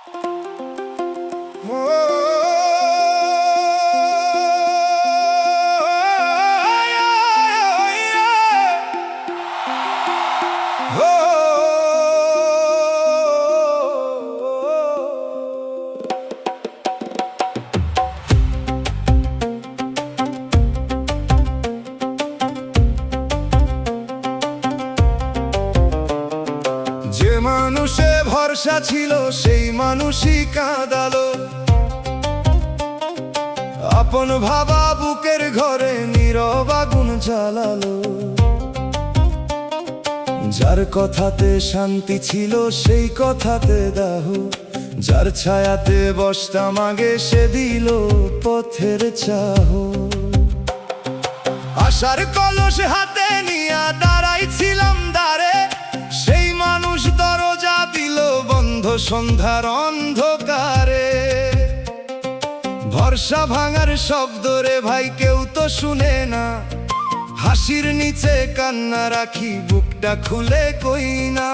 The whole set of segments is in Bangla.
যে মানুষে ভরসা ছিল সেই মানুষই কাঁদালো, আপন ভাবা বুকের ঘরে নীরব আগুন জ্বালালো। যার কথাতে শান্তি ছিল সেই কথাতে দাহ, যার ছায়াতে বসতাম আগে সে দিল পথের চাহ। আশার কলস হাতে নিয়া দাঁড়াইছিলাম দ্বারে, সেই মানুষ দরজা দিল বন্ধ সন্ধ্যার অন্ধকারে। ভরসা ভাঙার শব্দ রে ভাই কেউ তো শুনে না, হাসির নিচে কান্না রাখি বুকটা খুলে কই না।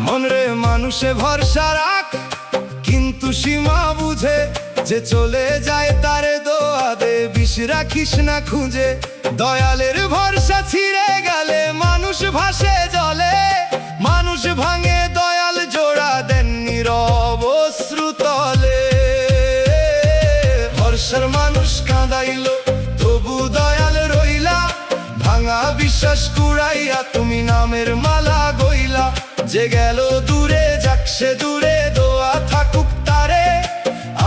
মন রে মানুষে ভরসা রাখ, কিন্তু সীমা বুঝে যে চলে যায় তারে দোয়া দে, বিষ রাখিস না খুঁজে। দয়ালের ভরসা ছিঁড়ে গেলে মানুষ ভাসে জলে, মানুষ ভাঙে দয়াল জোড়া দেন নীরব অশ্রু তলে। ভরসার মানুষ কাঁদাইলো তবু দয়াল রইলা, ভাঙা বিশ্বাস কুড়াইয়া তুমি নামের মালা গইলা। যে গেল দূরে যাক সে দূরে, দোয়া থাকুক তারে,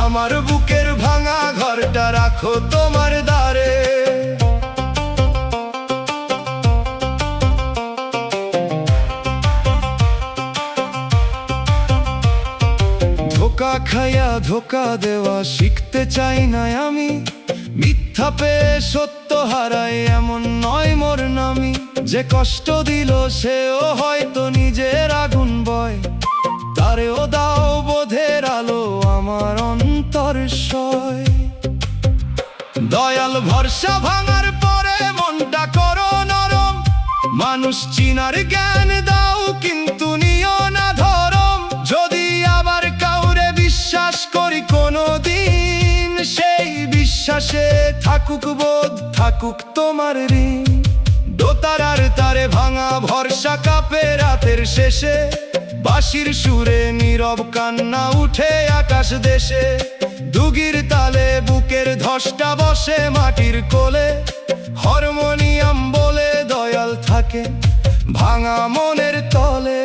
আমার বুকের ভাঙা ঘরটা রাখো তোমার দ্বারে। ধোকা খাইয়া ধোকা দেওয়া শিখতে চাই না আমি, মিথ্যা পেয়ে সত্য হারায় এমন নয় মোর নামি। যে কষ্ট দিল সেও হয়তো নিজের আগুন বয়, তারেও দাও বোধের আলো আমার অন্তর সয়। দয়াল ভরসা ভাঙার পরে মনটা করো নরম, মানুষ চিনার জ্ঞান দাও কিন্তু নিও না ধরম। যদি আবার কাউরে বিশ্বাস করি কোনো দিন, সেই বিশ্বাসে থাকুক বোধ থাকুক তোমার ঋণ। দোতারার তারে ভাঙা ভরসা কাঁপে রাতের শেষে, বাঁশির সুরে নীরব কান্না উঠে আকাশ দেশে। দুগির তালে বুকের ধসটা বসে মাটির কোলে, হারমোনিয়াম বলে দয়াল থাকে ভাঙা মনের তলে।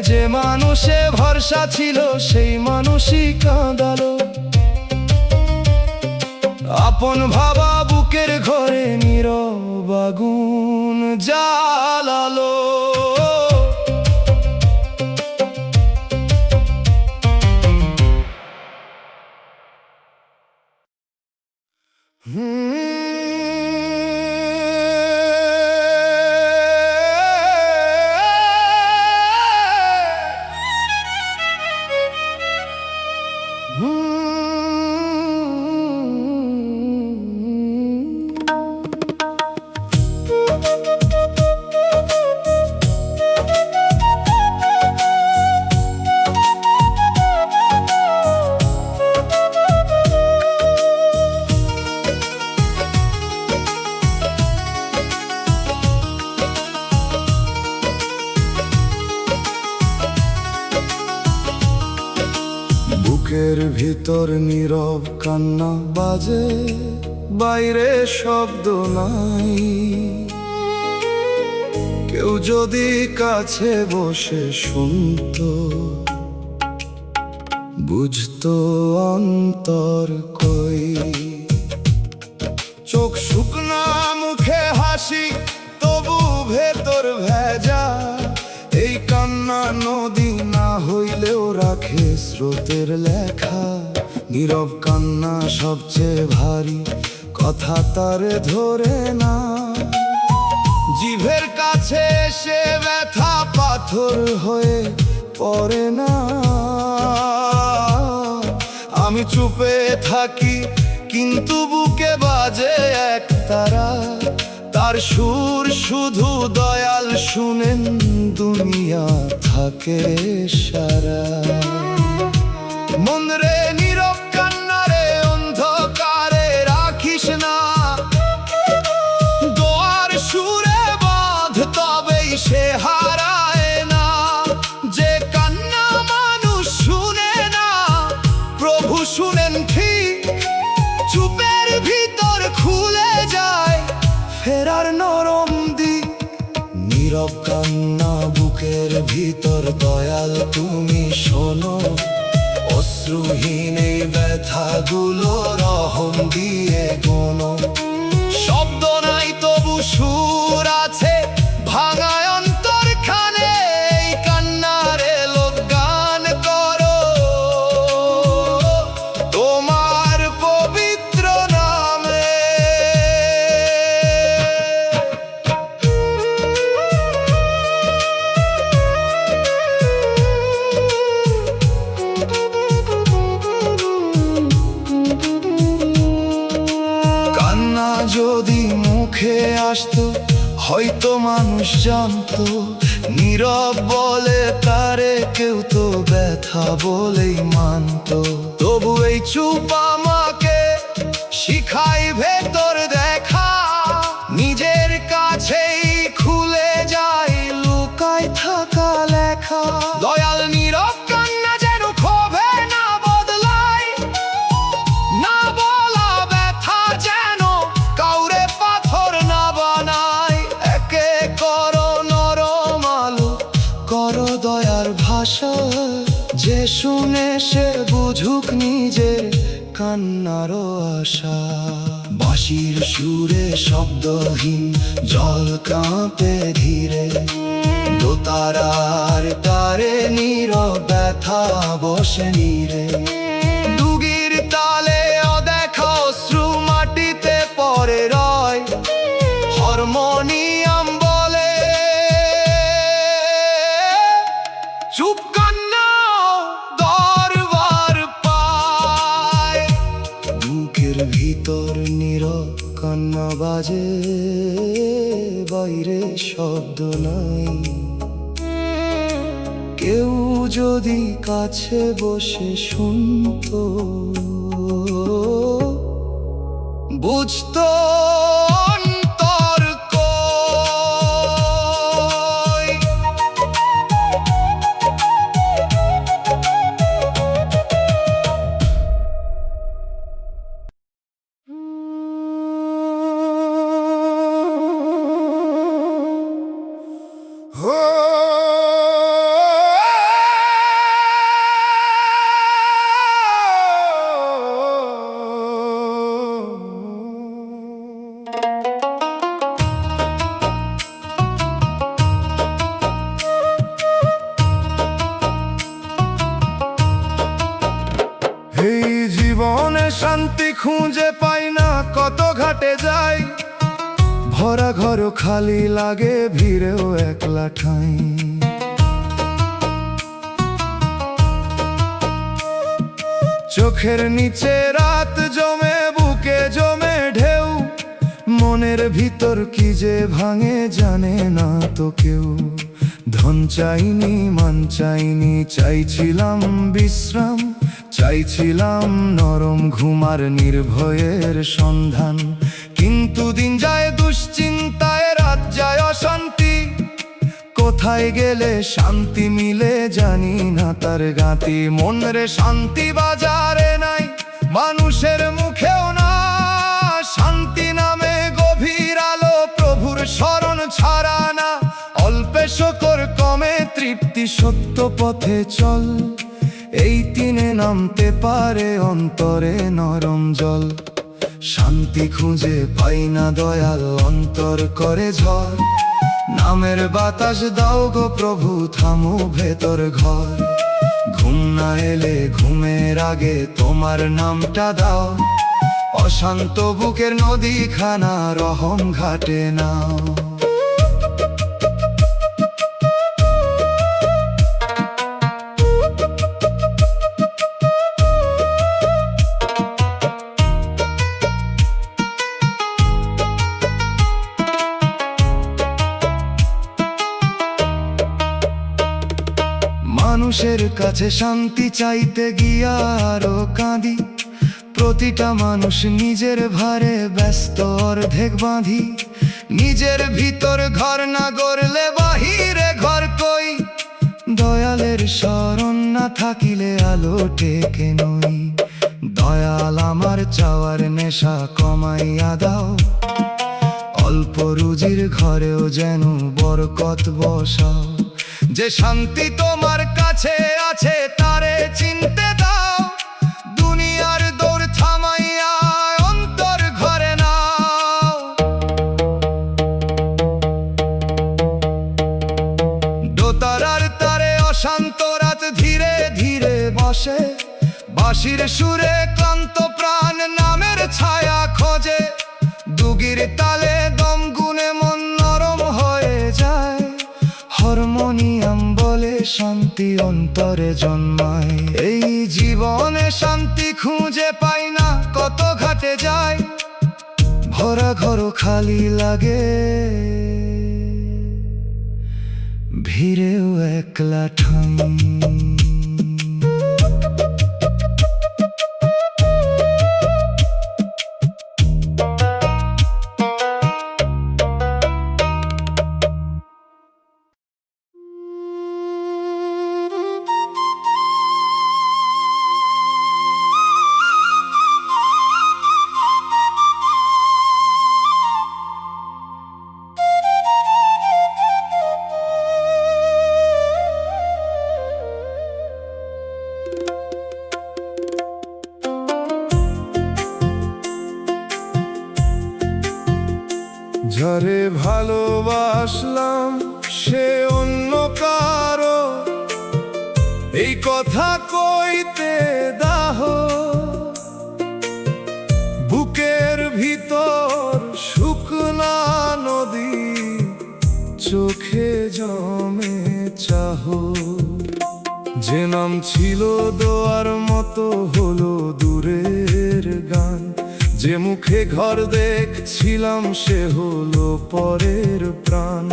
যে মানুষে ভরসা ছিল সেই মানুষই কাঁদালো, আপন ভাবা বুকের ঘরে নীরব আগুন জ্বালালো। বুকের ভিতর নীরব কান্না বাজে, বাইরে শব্দ নাই। কেউ যদি কাছে বসে শুনতো, বুঝতো অন্তর কই। চোখ শুকনা মুখে হাসি তবু ভেতর ভেজা, এই কান্না নদী না হইলেও রাখে স্রোতের লেখা। নীরব কান্না সবচেয়ে ভারী, কথা তারে ধরে না। জিভের কাছে এসে ব্যথা পাথর হয়ে পড়ে না। আমি চুপে থাকি কিন্তু বুকে বাজে এক তারা, তার সুর শুধু দয়াল শুনেন, দুনিয়া থাকে সারা। মন রে নীরব কান্নারে অন্ধকারে রাখিস না, দোয়ার সুরে বাঁধ তবেই সে হারায় না। যে কান্না মানুষ শুনে না, প্রভু শুনেন ঠিক, চুপের ভিতর খুলে যায় ফেরার নরম দিক। নীরব কান্না বুকের ভিতর দয়াল তুমি শোনো, অশ্রুহীন এই ব্যথাগুলো রহম দিয়ে গোনো। শব্দ নাই তবু সুর আছে ভাঙায় অন্তরখানে, এই কান্নারে লোক গান করো তোমার পবিত্র নামে। কান্না যদি মুখে আসতো হয়তো মানুষ জানতো, নীরব বলে তারে কেউ তো ব্যথা বলেই মানতো। তবু এই চুপ আমাকে শিখাই ভেতর দেখা, নিজের কাছেই খুলে যায় লুকায় থাকা লেখা। দয়াল নীরব কান্না যেন ক্ষোভে না বদলায়, না বলা ব্যথা যেন কাউরে পাথর না বানায়। একে করো নরম আলো, করো দয়ার ভাষা, যে শুনে সে বুঝুক নিজের কান্নারও আশা। বাঁশির সুরে শব্দহীন জল কাঁপে ধীরে, দোতারার তারে নীরব ব্যথা বসে নীরে। দুগির তালে অদেখা অশ্রু মাটিতে পড়ে রয়, হারমোনিয়াম বলে চুপ কান্না দরবার পায়। বুকের ভিতর নীরব কান্না বাজে, বাইরে শব্দ নাই। কেউ যদি কাছে বসে শুনতো, বুঝতো অন্তর কই। এই জীবনে শান্তি খুঁজে পাই না, কত ঘাটে যাই, ভরা ঘর খালি লাগে, ভিড়েও একলা ঠাই। চোখের নিচে রাত জমে, বুকে জমে ঢেউ, মনের ভিতর কি যে ভাঙে জানে না তো কেউ। ধন চাইনি মান চাইনি, চাইছিলাম বিশ্রাম, চাইছিলাম নরম ঘুমার নির্ভয়ের সন্ধান। কিন্তু দিন যায় দুশ্চিন্তায়, রাত যায় অশান্তি, কোথায় গেলে শান্তি মিলে জানি না তার গাতি। মন রে শান্তি বাজারে নাই, মানুষের মুখেও না, শান্তি নামে গভীর আলো, প্রভুর শরণ ছাড়া না। অল্পে শকর কমে তৃপ্তি, সত্য পথে চল, এই তিনে নামতে পারে অন্তরে নরম জল। শান্তি খুঁজে পাই না দয়াল, অন্তর করে ঝড়, নামের বাতাস দাও গো প্রভু, থামো ভেতর ঘর। ঘুম না এলে ঘুমের আগে তোমার নামটা দাও, অশান্ত বুকের নদীখানা রহম ঘাটে নাও। মানুষের কাছে শান্তি চাইতে গিয়া আরো কাঁদি। প্রতিটা মানুষ নিজের ভারে ব্যস্ত অর্ধেক বাঁধি। নিজের ভিতর ঘর না গড়লে বাহিরে ঘর কই। দয়ালের শরণ না থাকিলে আলো টেকে নই। দয়াল আমার চাওয়ার নেশা কমাইয়া দাও। অল্প রুজির ঘরেও যেন বরকত বসাও। যে শান্তি তোমার কাছে আছে তারে চিনতে দাও। দুনিয়ার দৌড় থামাইয়া অন্তর ঘরে নাও। দোতারার তারে অশান্ত রাত ধীরে ধীরে বসে। বাঁশির সুরে ক্লান্ত প্রাণ নামের ছায়া খোঁজে। দুগির তালে দম গুনে মন নরম হয়ে যায়। হারমোনিয়াম বলে শান্তি অন্তরে জন্মায়। এই জীবনে শান্তি খুঁজে পাই না, কত ঘাটে যায়। ভরা ঘর খালি লাগে, ভিড়েও একলা ঠাঁই। যারে ভালোবাসলাম সে অন্য কারো, এই কথা কইতে দাহ। বুকের ভিতর শুকনা নদী, চোখে জমে চাহ। যে নাম ছিল দোয়ার মতো হলো দূরের গান। যে মুখে ঘর দেখছিলাম সে হলো পরের প্রাণ।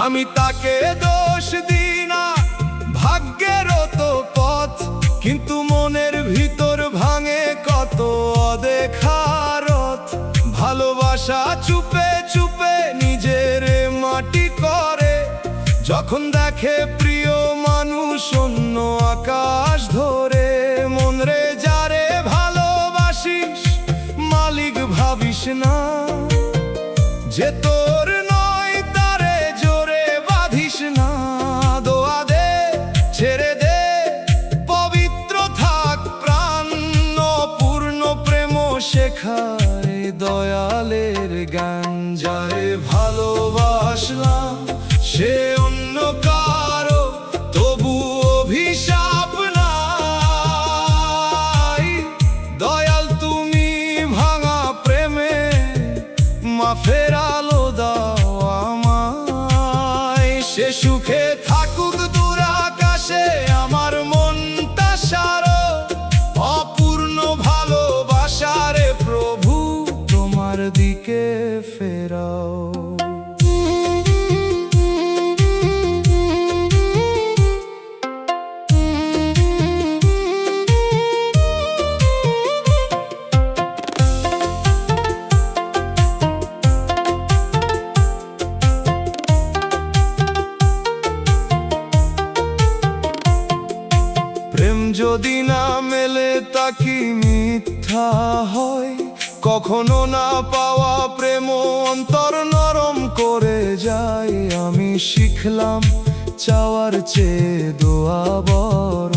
আমি তাকে দোষ দিই না, ভাগ্যেরও তো পথ। কিন্তু মনের ভিতর ভাঙে কত অদেখা রথ। ভালোবাসা চুপে চুপে নিজের মাটি করে। যখন দেখে প্রিয় মানুষ অন্য আকাশ ধরে। মন রে যারে ভালোবাসিস মালিক ভাবিস না। যে তোর নয় তারে জোরে বাঁধিস না। দোয়া দে, ছেড়ে দে, পবিত্র থাক প্রাণ। পূর্ণ প্রেম শেখায় দয়ালের গান। যারে ভালোবাসলাম সে অন্য কারো, তবু অভিশাপ নাই। দয়াল তুমি ভাঙা প্রেমে মাফের আলো দাও আমায়। সে সুখে থাকুক দূর আকাশে, আমার মনটা সারো। অপূর্ণ ভালোবাসারে প্রভু তোমার দিকে ফেরাও। প্রেম যদি না মেলে তা কি মিথ্যা হয়? কখনো না পাওয়া প্রেম অন্তর নরম করে যায়। আমি শিখলাম চাওয়ার চেয়ে দোয়া বড়।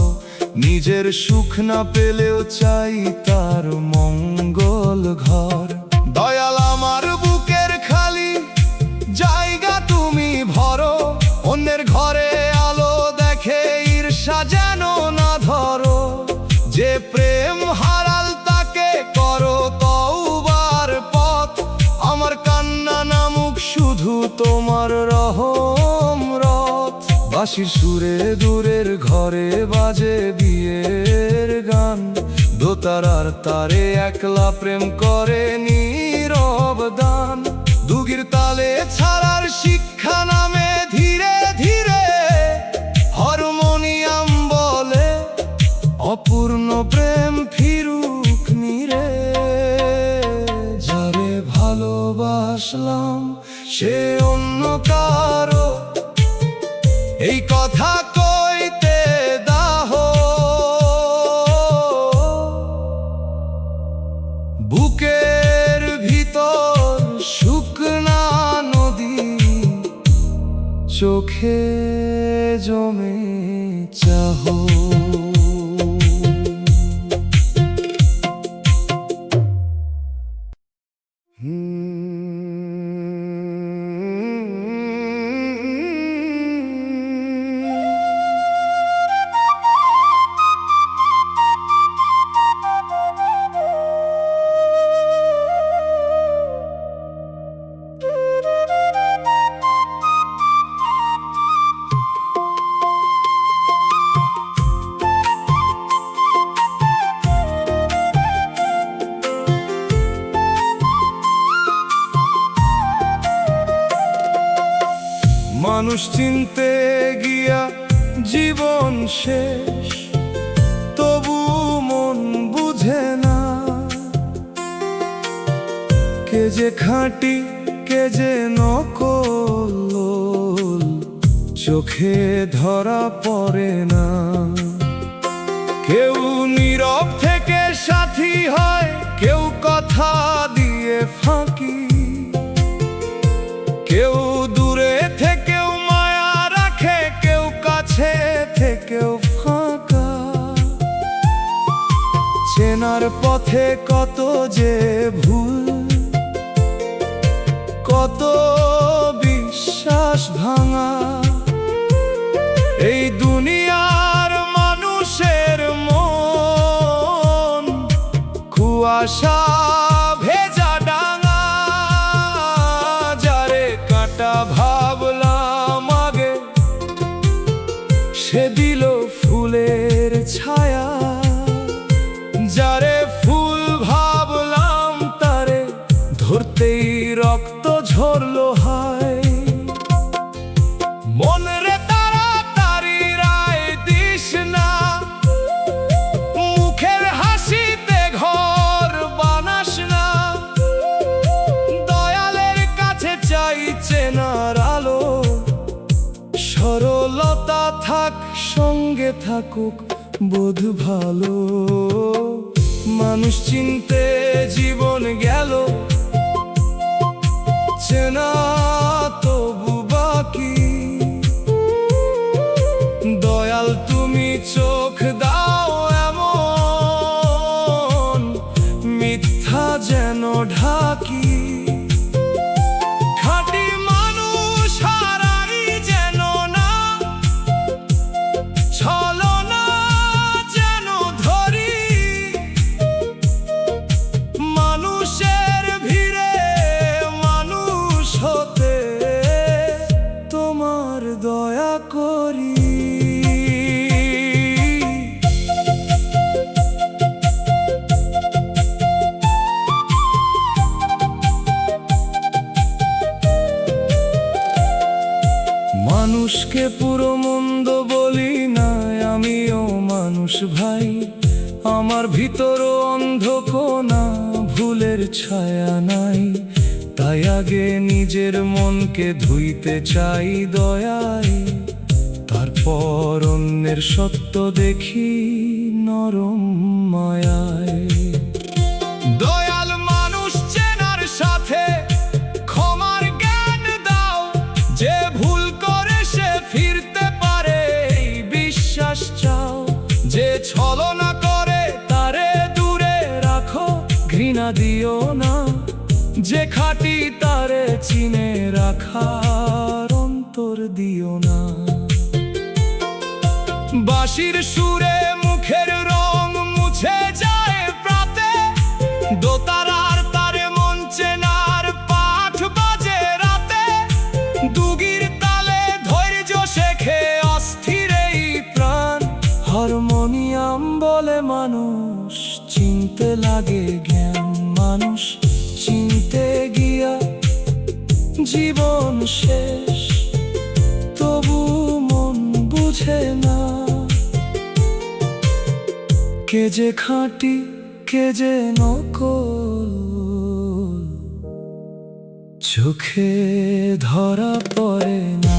নিজের সুখ না পেলেও চাই তার মঙ্গল ঘর। দয়াল আমার বুকের খালি জায়গা তুমি ভরো। অন্যের ঘরে আলো দেখে ঈর্ষা যেন না ধরো। যে প্রেম হারাল তাকে করো তওবার পথ। আমার কান্না নামুক শুধু তোমার রহম রথ। বাঁশির সুরে দূরের ঘরে বাজে বিয়ের গান। দোতারার তারে একলা প্রেম করে নীরব দান। দুগির তালে ছাড়ার শিক্ষা নামে ধীরে ধীরে হারমোনিয়াম সে অন্য কারো, এই কথা কইতে দাহ। বুকের ভিতর শুকনা নদী, চোখে জমে চাহ। মানুষ চিনতে গিয়া জীবন শেষ, তবু মন বুঝে না কে যে খাঁটি কে যে নকল, চোখে ধরা পড়ে না। কেউ নীরব থেকে সাথী হয়, কেউ কথা দিয়ে ফাঁকি, কেউ দূরে থেকেও মায়া রাখে, কেউ কাছে থেকেও ফাঁকা। চেনার পথে কত যে ভুল, কত বিশ্বাস ভাঙা। এই দুনিয়ার মানুষের মন কুয়াশা ভেজা ডাঙা। যারে কাঁটা ভাবলাম আগে, সে দিল ফুলের ছায়া। যারে ফুল ভাবলাম তারে ধরতেই রক্ত ঝরলো হায়। মন রে তাড়াতাড়ি রায় দিস না, মুখের হাসিতে ঘর বানাস না। দয়ালের কাছে চাই চেনার আলো, সরলতা থাক সঙ্গে থাকুক বোধ ভালো। মানুষ চিনতে জীবন গেল, চেনা তবু বাকি। দয়াল তুমি চোখ দাও এমন, মিথ্যা যেন ঢাকি। খাঁটি মানুষ হারাই যেন না, ছলনা যেন ধরি। মানুষের ভিড়ে মানুষ হতে তোমার দয়া করি। মানুষকে পুরো মন্দ বলি না, আমিও মানুষ ভাই। আমার ভিতরও অন্ধ কোনা, ভুলের ছায়া নাই। তাই আগে নিজের মনকে ধুইতে চাই দয়ায়, তারপর অন্যের সত্য দেখি নরম মায়ায়। দয়াল মানুষ চেনার সাথে ক্ষমার জ্ঞান দাও, যে ভুল করে সে ফিরতে পারে এই বিশ্বাস চাও। যে ছলনা করে তারে দূরে রাখো, ঘৃণা দিও না। যে খাঁটি তারে চিনে রাখার অন্তর দিও না। বাঁশির সুরে মুখের রং মুছে যায় প্রাতে, দোতারার তারে মন চেনার পাঠ বাজে রাতে। দুগির তালে ধৈর্য শেখে অস্থির এই প্রাণ, হারমোনিয়াম বলে মানুষ চিনতে লাগে জ্ঞান। মানুষ চিনতে গিয়া জীবন শেষ, তবু মন বুঝে না কে যে খাঁটি কে যে নকল। চোখে ধরা পড়ে না।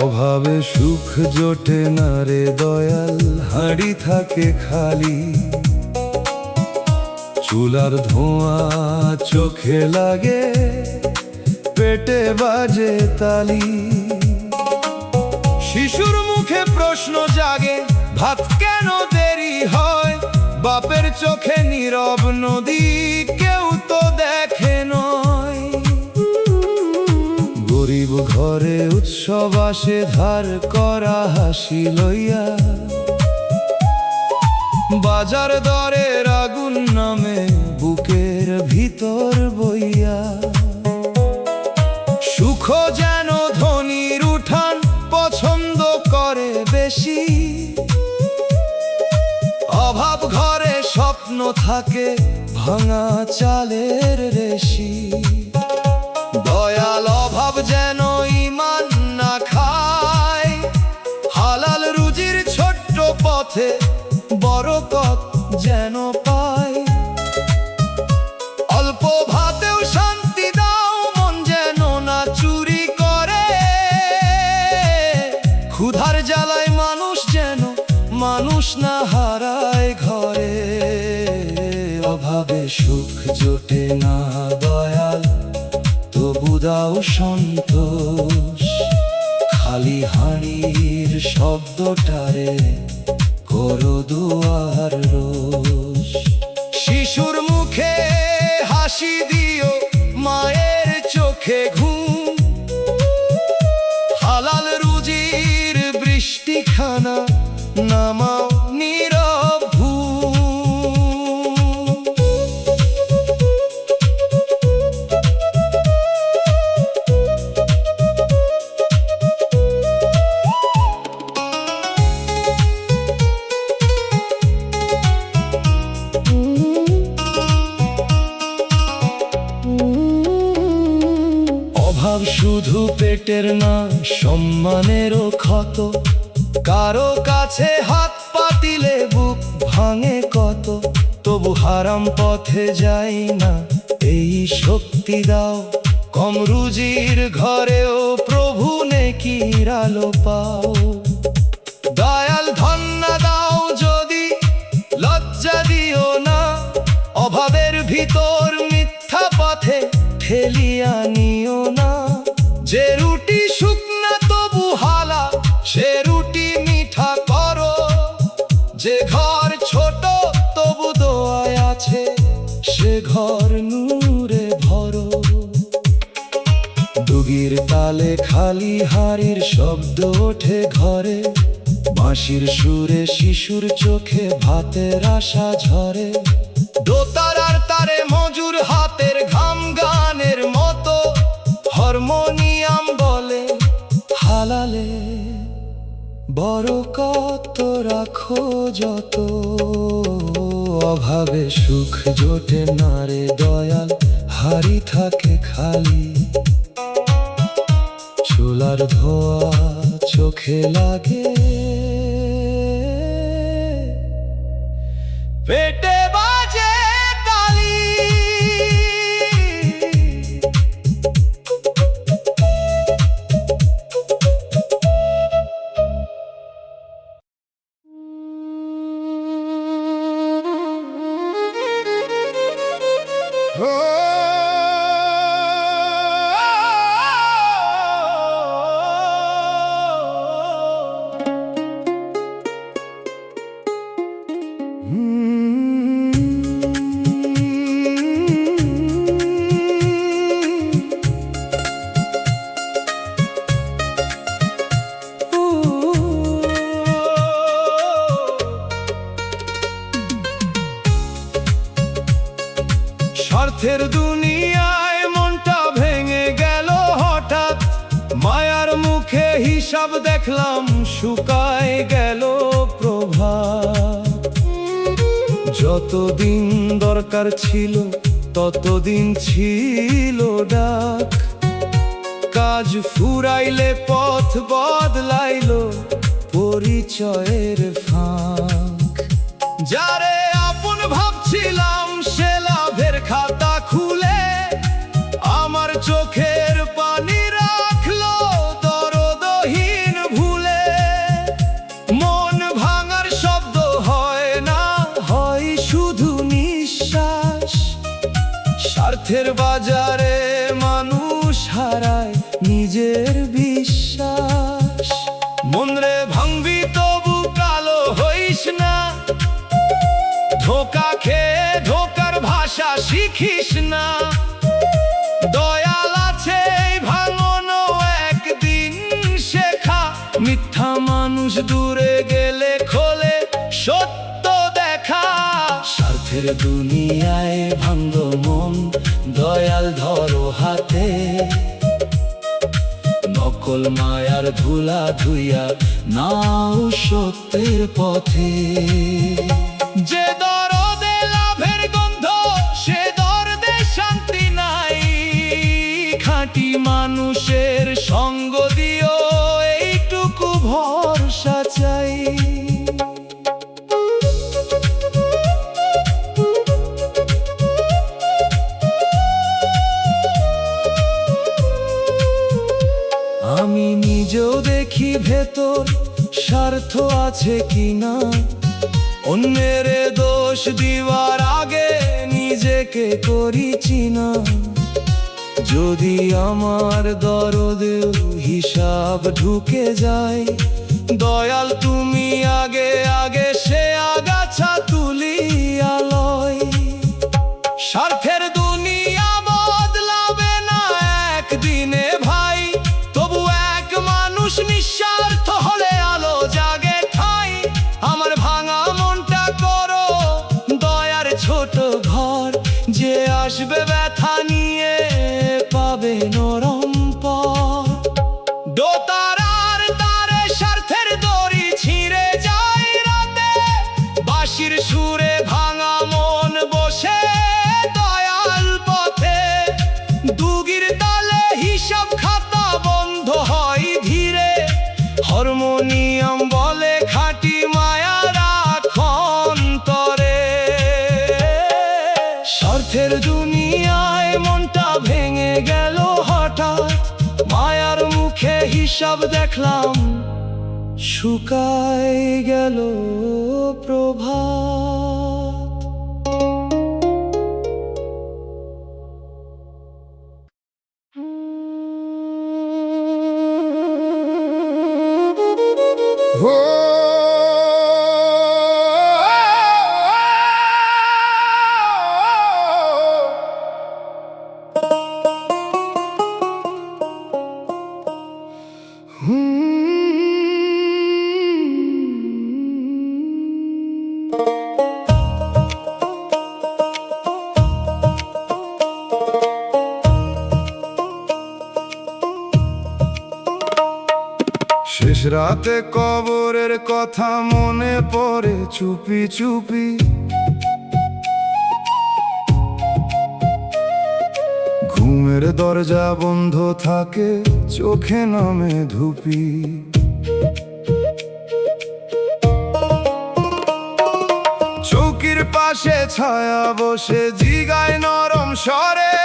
অভাবে সুখ জোটে না রে দয়াল, হাঁড়ি থাকে খালি। চুলার ধোঁয়া চোখে লাগে, পেটে বাজে তালি। শিশুর মুখে প্রশ্ন জাগে, ভাত কেন দেরি হয়? বাপের চোখে নীরব নদী, কেউ তো দেখে নয়। গরিব ঘরে উৎসব আসে, ধার করা হাসি লইয়া। বাজার দরের আগুন নামে বুকের ভিতর বইয়া। সুখ যেন ধনীর উঠান, পছন্দ করে বেশি। অভাব ঘরে স্বপ্ন থাকে, ভাঙা চালের রেশি। দয়াল অভাব যেন ইমান না খায়, হালাল রুজির ছোট্ট পথে বরকত যেন পায়। অল্প ভাতেও শান্তি দাও, মন যেন না চুরি করে। ক্ষুধার জ্বালায় মানুষ যেন মানুষ না হারায় ঘরে। অভাবে সুখ জোটে না দয়াল, তবু দাও সন্তোষ। খালি হাঁড়ির শব্দটারে করো দুয়ার রোজ। শিশুর মুখে হাসি দিও, মায়ের চোখে ঘুম। হালাল রুজির বৃষ্টিখানা নামাও নীরব ঘুম। অভাব শুধু পেটের না, সম্মানেরও ক্ষত। কারো কাছে হাত পাতিলে বুক ভাঙে কত। তবু হারাম পথে যাই না, এই শক্তি দাও। কম রুজির ঘরেও প্রভু নেকির আলো পাও। দয়াল ধন্য দাও যদি, লজ্জা দিও না। অভাবের ভিতর মিথ্যা পথে ঠেলিয়া নিও না। যে রুটি শুকনা তবু হালা, সে রুটি মিঠা করো। যে ঘর ছোট তবু দোয়ায় আছে, সে ঘর নূরে ভরো। দুগির তালে খালি হাঁড়ির শব্দ ওঠে ঘরে। বাঁশির সুরে শিশুর চোখে ভাতের আশা ঝরে। দোতারার তারে মজুর হাতের ঘাম গানের মতো। হারমোনিয়াম বলে হালালে বরকত রাখো যত। অভাবে সুখ জোটে না রে দয়াল, হাঁড়ি থাকে খালি। চুলার ধোঁয়া চোখে লাগে, পেটে বাজে তালি। স্বার্থের দুনিয়ায় মনটা ভেঙে গেল হঠাৎ, মায়ার মুখে হিসাব দেখলাম শুকায় গেল প্রভাত। যতদিন দরকার ছিল ততদিন ছিল ডাক, কাজ ফুরাইলে পথ বদলাইল পরিচয়ের ফাঁক। যারে আপন ভাবছিলাম সে লাভের খাতা খুলে আমার চোখের পানি রাখলো দরদহীন ভুলে। মন ভাঙার শব্দ হয় না, হয় শুধু নিঃশ্বাস। স্বার্থের বাজারে মানুষ হারায় নিজের বিশ্বাস। মনরে ভাঙবি তবু কালো হইস না, ধোকা খেয়ে ধোকার ভাষা শিখিস না। দয়াল আছে ভাঙনো একদিন শেখা, মিথ্যা মানুষ দূরে গেলে খোলে সত্য দেখা। স্বার্থের দুনিয়ায় ভাঙল মন, দয়াল ধরো হাতে। নকল মায়ার ধুলা ধুইয়া নাও সত্যের পথে। যে দরদে লাভের গন্ধ সে দরদে শান্তি নাই, খাঁটি মানুষের সঙ্গ দিও এইটুকু ভরসা চাই। আমি নিজেও দেখি ভেতর স্বার্থ আছে কিনা, অন্যের দোষ দিবার আগে নিজেকে করি চিনা। যদি আমার দরদে হিসাব ঢুকে যায়, দয়াল তুমি আগে আগে সে আগাছা তুলিয়া লয়। স্বার্থের দুনিয়া বদলাবে না একদিনে ভাই, তবু এক মানুষ নিঃস্বার্থ হলে আলো জাগে ঠাই। আমার ভাঙা মনটা করো দয়ার ছোট ঘর, যে আসবে ব্যথা নিয়ে পাবে নরম পর। দোতারার তারে স্বার্থের দড়ি ছিঁড়ে যায় রাতে, বাঁশির সুরে ভাঙা মন বসে দয়াল পথে। দুগির তালে হিসাব খাতা বন্ধ হয় ধীরে, হারমোনিয়াম বলে খাঁটি মায়া রাখন্তরে। স্বার্থের দুনিয়ায় মনটা ভেঙে গেল হঠাৎ, মায়ার মুখে হিসাব দেখলাম শুকায় গেল প্রভাত। শেষ রাতে কবরের কথা মনে পড়ে চুপি চুপি, ঘুমের দরজা বন্ধ থাকে চোখে নামে ধুপি। চৌকির পাশে ছায়া বসে জিগায় নরম স্বরে,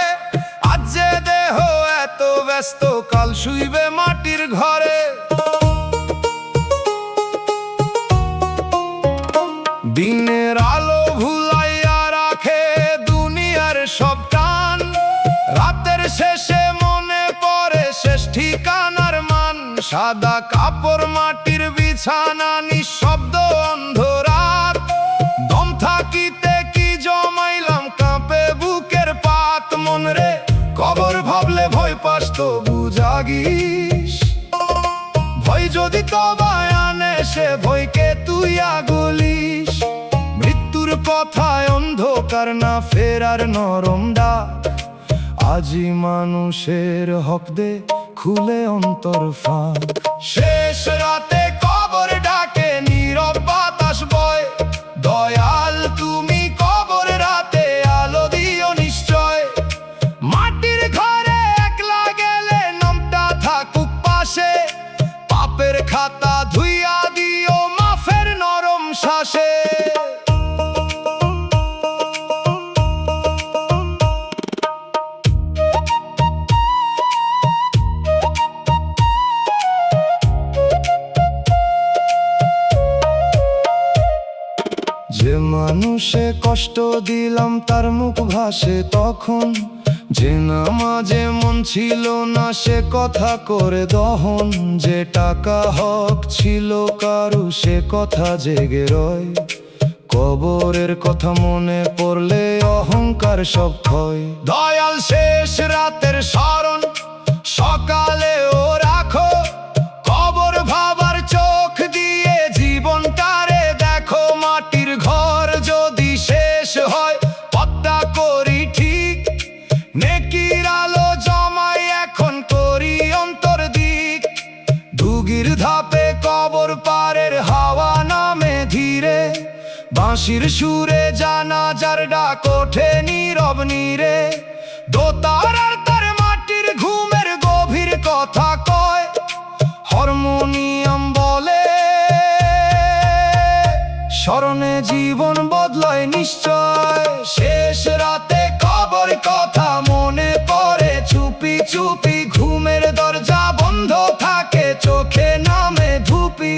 আজ যে দেহ এত ব্যস্ত কাল শুইবে মাটির ঘরে। দিনের আলো ভুলাইয়া রাখে দুনিয়ার সব টান, রাতের শেষে মনে পড়ে শেষ ঠিকানার মান। সাদা কাপড় মাটির বিছানা নিঃশব্দ অন্ধরাত, দম থাকিতে কি জমাইলাম কাঁপে বুকের পাত। মন রে কবর ভাবলে ভয় পাস তো বুঝাগিস, ভয় যদি তবায় আনে সে ভয়কে তুই আগলিস। মৃত্যুর কথায় অন্ধকার আর না ফেরার নরম ডাক। আজি মানুষের হক দে খুলে অন্তর ফাঁক। শেষ রাতে কবর ডাকে নীরব বাতাস বয়, দয়াল তুমি কবর রাতে আলো দিও নিশ্চয়। মাটির ঘরে একলা গেলে নামটা থাকুক পাশে, পাপের খাতা ধুইয়া দিও মাফের নরম শ্বাসে। যে মানুষে কষ্ট দিলাম তার মুখ ভাসে তখন, যে নামাজে মন ছিল না সে কথা করে দহন। যে টাকা হক ছিল কারু সে কথা জেগে রয়, কবরের কথা মনে পড়লে অহংকার সব ক্ষয়। দয়াল শেষ রাতের স্মরণ সকালেও রাখো, কবর ভাবার চোখ দিয়ে জীবনটারে দেখো। মাটির ঘর যদি শেষ হয় পথটা করি ঠিক, নেকির আলো জমাই এখন করি অন্তর দিক। ডুগির ধাপে কবর পারের হাওয়া নামে ধীরে, বাঁশির সুরে জানাজার ডাক ওঠে নীরব নীরে। দোতার আর তার মাটির ঘুমের গভীর কথা কয়, হারমোনিয়াম বলে স্মরণে জীবন বদলায় নিশ্চয়। শেষ রাতে কবর কথা মনে পড়ে চুপি চুপি, ঘুমের দরজা বন্ধ থাকে চোখে নামে ধুপি।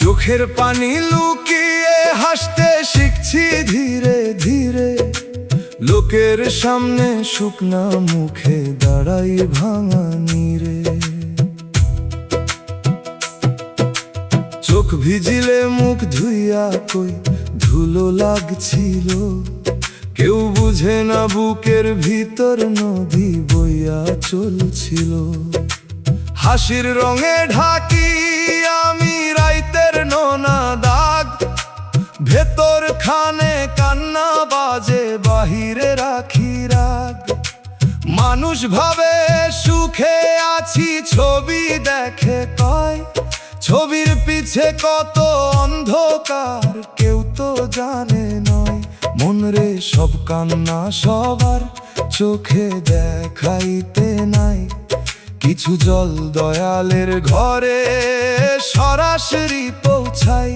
চোখের পানি লুকিয়ে হাসতে শিখছি ধীরে ধীরে, লোকের সামনে শুকনা মুখে দাঁড়াই ভাঙা নীরে। চোখ ভিজিলে মুখ ধুইয়া কই ধুলো লাগছিল, কেউ বুঝে না বুকের ভিতর নদী বইয়া চলছিল। হাসির রঙে ঢাকি আমি রাইতের নোনা দাগ, ভেতর খানে কান্না বাজে বাহিরে রাখি রাগ। মানুষ ভাবে সুখে আছি ছবি দেখে কয়, ছবির পিছে কত অন্ধকার কেউ তো জানে নয়। মনরে সব কান্না সবার চোখে দেখাইতে নাই, কিছু জল দয়ালের ঘরে সরাসরি পৌঁছাই।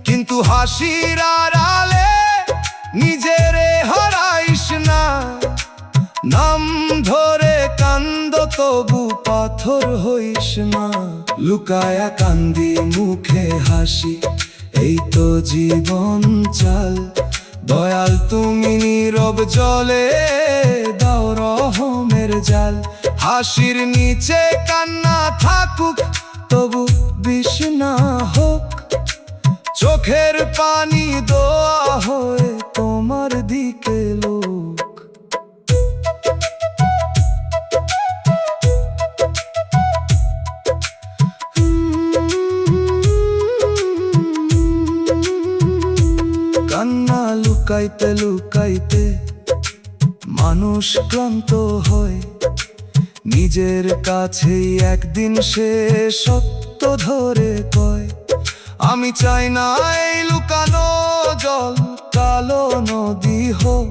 কিন্তু হাসির আড়ালে নিজেরে হারাইস না, নাম ধরে কান্দ তবু পাথর হইস না। লুকায়া কান্দি মুখে হাসি এই তো জীবন চাল, দয়াল তুমি নীরব জলে দাও রহমের জাল। হাসির নিচে কান্না থাকুক তবু বিষ না হোক, চোখের পানি দোয়া হয়ে তোমার দিকে লোক। কান্না লুকাইতে লুকাইতে মানুষ ক্লান্ত হয়, নিজের কাছেই একদিন সে সত্য ধরে কয়। আমি চাই না এই লুকানো জল কালো নদী হোক,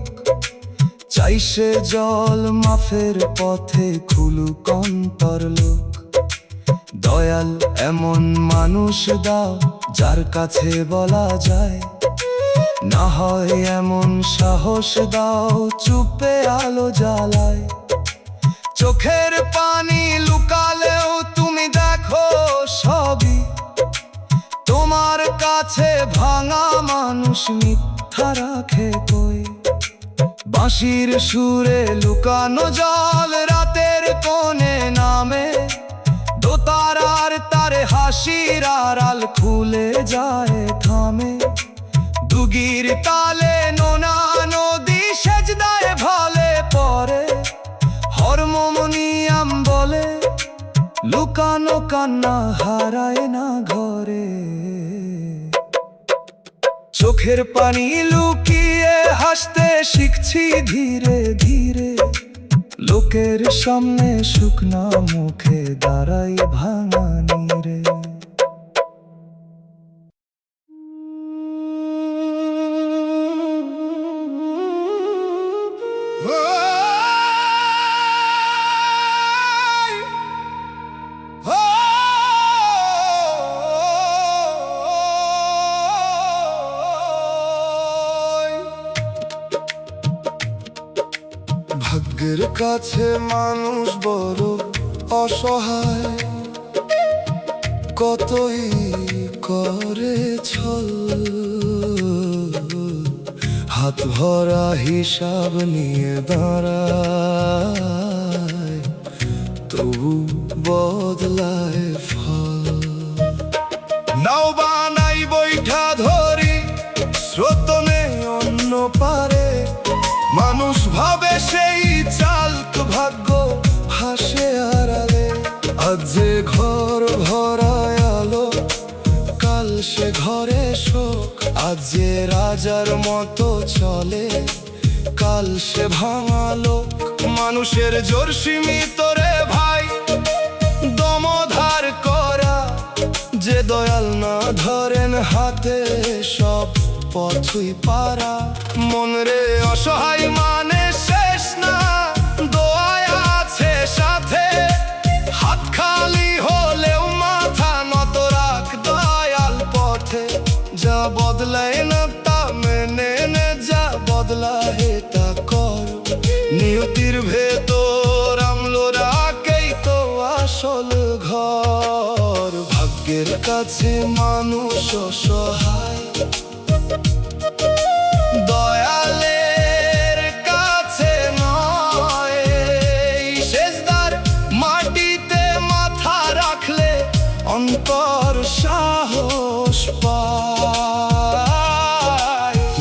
চাই সে জল মাফের পথে খুলুক অন্তর লোক। দয়াল এমন মানুষ দাও যার কাছে বলা যায়, না হয় এমন সাহস দাও, চুপে আলো জ্বালায়। চোখের পানি লুকালেও তুমি দেখো সবই। তোমার কাছে ভাঙা মানুষ মিথ্যা রাখে কই। বাঁশির সুরে লুকানো জল রাতের কোণে নামে। দোতারার তারে হাসির আড়াল খুলে যায় থামে। দুগির তালে নোনা নদী সেজদায় ভালে পড়ে। হারমোনিয়াম বলে লুকানো কান্না হারায় না ঘরে। চোখের পানি লুকিয়ে হাসতে শিখছি ধীরে ধীরে। লোকের সামনে শুকনা মুখে দাঁড়াই ভাঙা নীরে। ভাগ্যের কাছে মানুষ বড় অসহায়, কতই করে ছল। হাত ভরা হিসাব নিয়ে দাঁড়ায়, তবু বদলায় ফল। নাও বানাই বৈঠা ধরি, স্রোত নেই অন্য পারে। মানুষ ভাবে সেই চালক ভাগ্য হাসে আড়ালে। আজ যে ঘর ভরায় আলো, কাল সে ঘরে শোক। আজ যে রাজার মতো চলে, কাল সে ভাঙা লোক। মানুষের জোর সীমিত রে ভাই, দম ধার করা। যে দয়াল না ধরেন হাতে, সব পথই পারা। মন রে অসহায় মানে শেষ না, দোয়ায় আছে সাথে। হাত খালি হলেও মাথা নত রাখ দয়াল পথে। যা বদলায় না তা মেনে নে, যা বদলায় তা কর। নিয়তির ভেতর আমলো রাখেই তো আসল ঘর। ভাগ্যের কাছে মানুষ অসহায়, দয়ালের কাছে নয়। সেজদার মাটিতে মাথা রাখলে অন্তর সাহস পায়।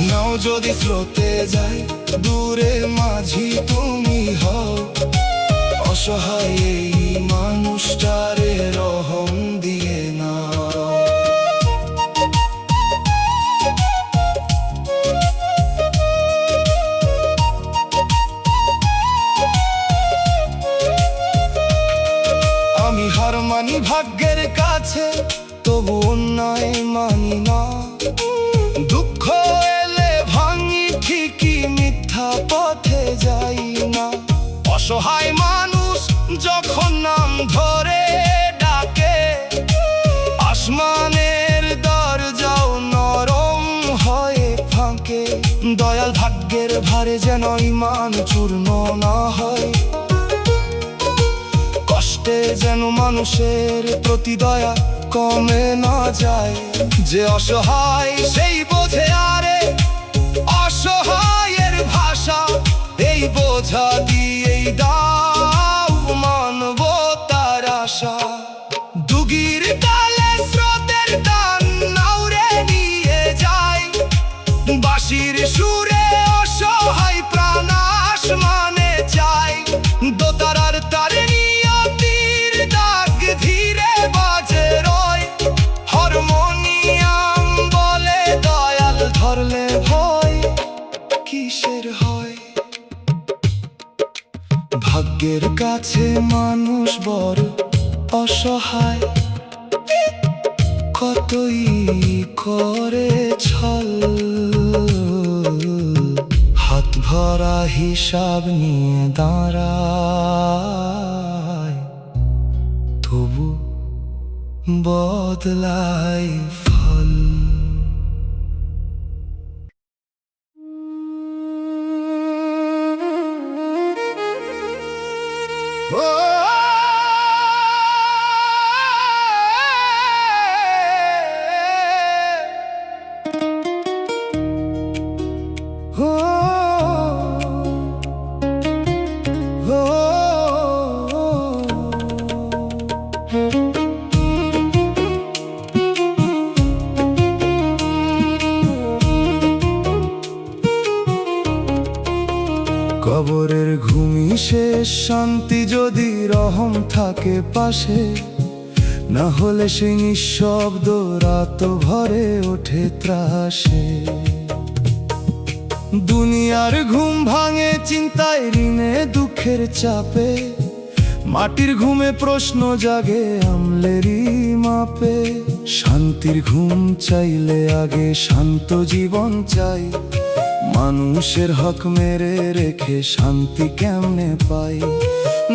নাও যদি স্রোতে যায় দূরে, মাঝি তুমি হও। অসহায় এই মানুষটারে রহম দিয়ে নাও। আমি হার মানি ভাগ্যের কাছে, তবু অন্যায় মানি না। দুঃখ এলে ভাঙি ঠিকই, মিথ্যা পথে যাই না। অসহায় মানুষ যখন নাম ধরে ডাকে, আসমানের দরজাও নরম হয়ে ফাঁকে। দয়াল ভাগ্যের ভারে যেন ইমান চূর্ণ না হয়। কষ্টে যেন মানুষের প্রতি দয়া কমে না যায়। যে অসহায় সেই বোঝে আরে অসহায়ের ভাষা। এই বোঝা দিয়েই দাও মানবতার আশা। দুগির তালে স্রোতের টান নাউরে নিয়ে যায়। বাঁশির সুরে অসহায় প্রাণ আসমানে চায়। দোতারার তারে নিয়তির দাগ ধীরে বাজে রয়। হারমোনিয়াম বলে দয়াল ধরলে ভয় কিসের হয়। ভাগ্যের কাছে মানুষ বড় অসহায়, কতই করে ছল। হাত ভরা হিসাব নিয়ে দাঁড়ায়, তবু বদলায়। কবরের ঘুমি শেষ, শান্তি যদি রহম থাকে পাশে, না হলে সেই নিঃশব্দ রাত ভরে ওঠে ত্রাসে। দুনিয়ার ঘুম ভাঙে চিন্তায়, ঋণে, দুঃখের চাপে, মাটির ঘুমে প্রশ্ন জাগে আমলেরই মাপে। শান্তির ঘুম চাইলে আগে শান্ত জীবন চাই, মানুষের হক মেরে রেখে শান্তি কেমনে পাই।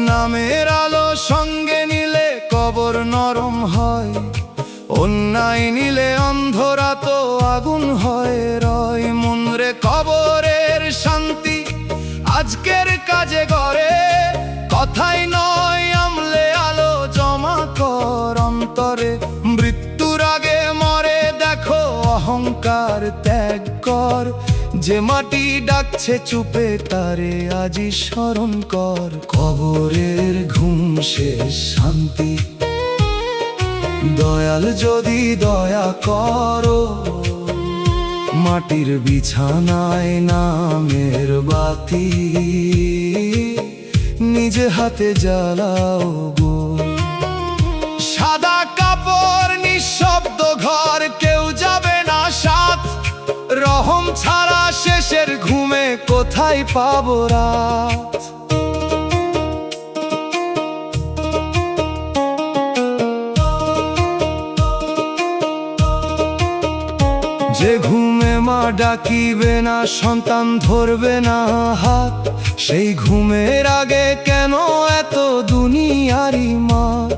নামের আলো সঙ্গে নিলে কবর নরম হয়, অন্যায় নিলে অন্ধরা তো আগুন হয় রয়। মনরে কবরের শান্তি আজকের কাজে গড়ে, কথাই নয় আমলে আলো জমা কর অন্তরে। মৃত্যুর আগে মরে দেখো অহংকার ত্যাগ কর, যে মাটি ডাকছে চুপে তারে আজি স্মরণ কর। কবরের ঘুম শেষ শান্তি, দয়াল যদি দয়া করো, মাটির বিছানায় নামের বাতি নিজে হাতে জ্বালাও গো। সাদা কাপড় নিঃশব্দ ঘর, কেউ যাবে না সাথ, রহম ছাড়া শেষের ঘুমে কোথায় পাবো রাত। যে ঘুমে মা ডাকিবে না, সন্তান ধরবে না হাত, সেই ঘুমের আগে কেন এত দুনিয়ারি মাত।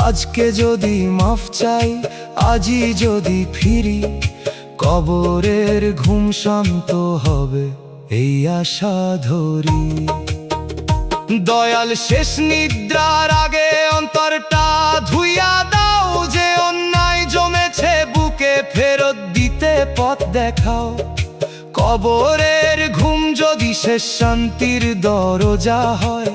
আজকে যদি মাফ চাই, আজই যদি ফিরি, কবরের ঘুম শান্ত হবে এই আশা ধরি। দয়াল শেষ নিদ্রার আগে অন্তরটা ধুইয়া দাও, যে অন্যায় জমেছে বুকে ফেরত দিতে পথ দেখাও। কবরের ঘুম যদি শেষ শান্তির দরজা হয়,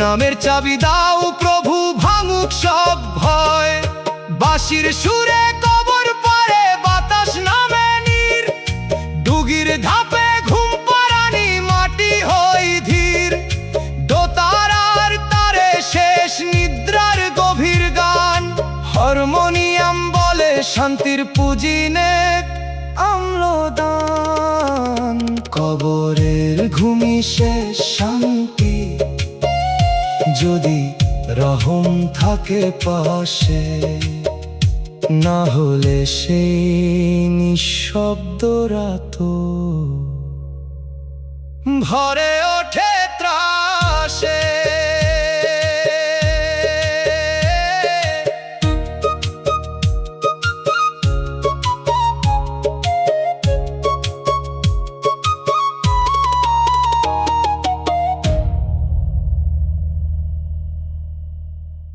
নামের চাবি দাও প্রভু ভাঙুক সব ভয়। বাঁশির সুরে কবর পারে বাতাস নামে নীর, ডুগির ধাপে ঘুম পাড়ানি মাটি হই ধীর। দোতারার তারে শেষ নিদ্রার গভীর গান, হারমোনিয়াম বলে শান্তির পুজিনে আম্লদান। কবরের ঘুমি শেষ শান্তি, যদি রহম থাকে পাশে, না হলে সেই নিঃশব্দ রাত ভরে